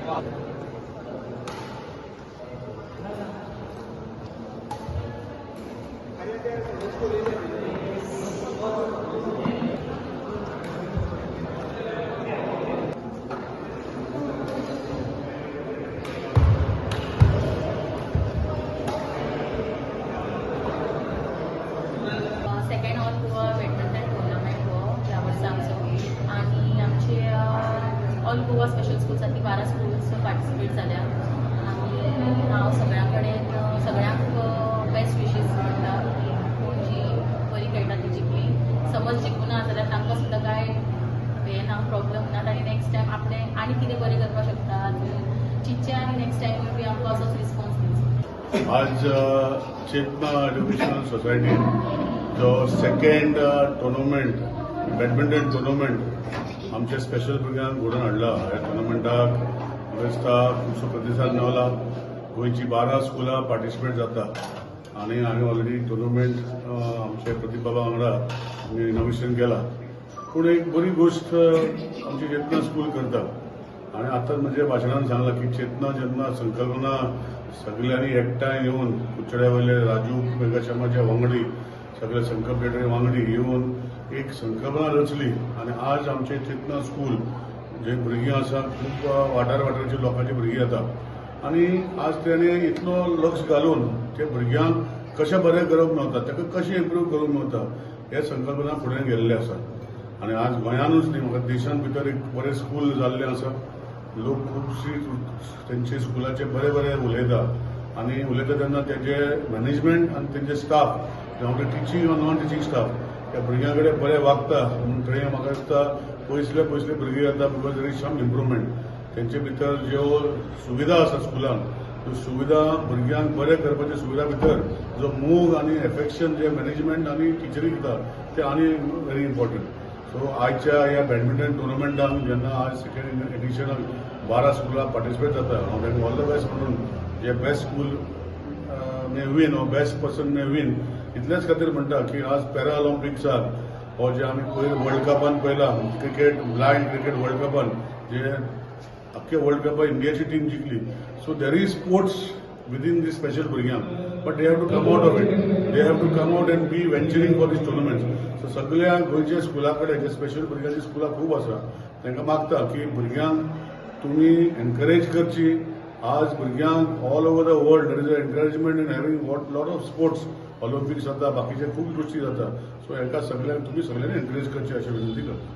Second all Goa badminton tournament हो ह्या वर्सा आमचो आनी आमचे ऑल गोवा स्पेशल स्कूल्सांतली 12 स्कूल्स पार्टिसिपेट जाल्या आनी हांव सगळ्यां कडेन सगळ्यांक बेस्ट विशीस म्हणटा की कोण जी बरी खेळटा ती जिखली समज जिखूना जाल्यार तांकां सुद्दां कांय हें ना प्रॉब्लम ना आनी नेक्स्ट टायम आपणें आनी कितें बरें करपाक शकतात चिंतचें आनी नेक्स्ट टायम बी आमकां असोच रिस्पॉन्स दिवचो. आज चेतना एज्युकेशनल सोसायटी जो सेकंड टुर्नामेंट बॅडमिंटन टुर्नामेंट आमच्या स्पेशल भुरग्यांक घडोवन हाडला. ह्या टुर्नामेंटाक म्हाका दिसता खुबसो प्रतिसाद मेळला. गोंयची 12 स्कुलां पार्टिसिपेट जाता आनी हांवें ऑलरेडी टुर्नामेंट आमचे प्रतिबाबा वांगडा आमी इनॉग्रेशन केला. पूण एक बरी गोश्ट आमची चेतना स्कूल करता आनी आतांच म्हज्या भाशणान सांगलां की चेतना जेन्ना संकल्पना सगळ्यांनी एकठांय येवन कुचड्या वयले राजू मेघाशर्माचे वांगडी सगळे संकल्प वांगडी येवन एक संकल्पना रचली आनी आज आमचे चेतना स्कूल जे भुरगीं आसा खूब वाठाराचे लोकांची भुरगीं येता आनी आज तेणे इतलो लक्ष घालून ते भुरग्यांक कशें बरें करप मेळटा ताका कशें इम्प्रूव करूंक मेळटा हे संकल्पना फुडें गेल्ले आसा. आनी आज गोंयानूच न्ही म्हाका देशांत भितर एक बरें स्कूल जाल्लें आसा. लोक खुबशीं तेंचे स्कुलाचे बरे बरे उलयता आनी उलयता तेन्ना तेजे मॅनेजमेंट आनी तेंचे स्टाफ जावं टिचींग आनी नॉन टिचींग स्टाफ त्या भुरग्यां कडेन बरें वागता. थंय म्हाका दिसता पयसले भुरगीं येता because there is some improvement. तेंचे भितर ज्यो सुविधा आसा स्कुलान त्यो सुविधा भुरग्यांक बरें करपाच्या सुविधा भितर जो मोग आनी एफेक्शन जे मॅनेजमेंट आनी टिचरीक दिता ते आनी व्हेरी इम्पॉर्टंट. सो आजच्या ह्या बॅडमिंटन टुर्नामेंटान जेन्ना आज सेकंड एडिशनाक 12 स्कुलां पार्टिसिपेट जाता हांव तांकां ऑल द बेस्ट म्हणून जे best school may win or best person may win इतलेच खातीर म्हणटा की आज पॅरा ऑलिम्पिक्साक हो जे आमी वर्ल्ड कपान पळयला क्रिकेट ब्लायंड क्रिकेट वर्ल्ड कपान जे अख्खे वर्ल्ड कपान इंडियाची टीम जिखली. So there is sports within this special भुरग्यांक but they have to come out of it. They have to come out and be venturing for this tournaments. So सगळ्या गोंयच्या स्कुला कडेन जे स्पेशल भुरग्यांची स्कुलां खूब आसा तांकां मागता की भुरग्यांक तुमी एनकरेज करची. आज भुरग्यांक all over the world there is a encouragement in having lot of sports Olympics जाता बाकीचे खूब गोष्टी जाता. सो हाका सगळ्यांक तुमी सगळ्यांनी एनकरेज करची अशी विनंती करता.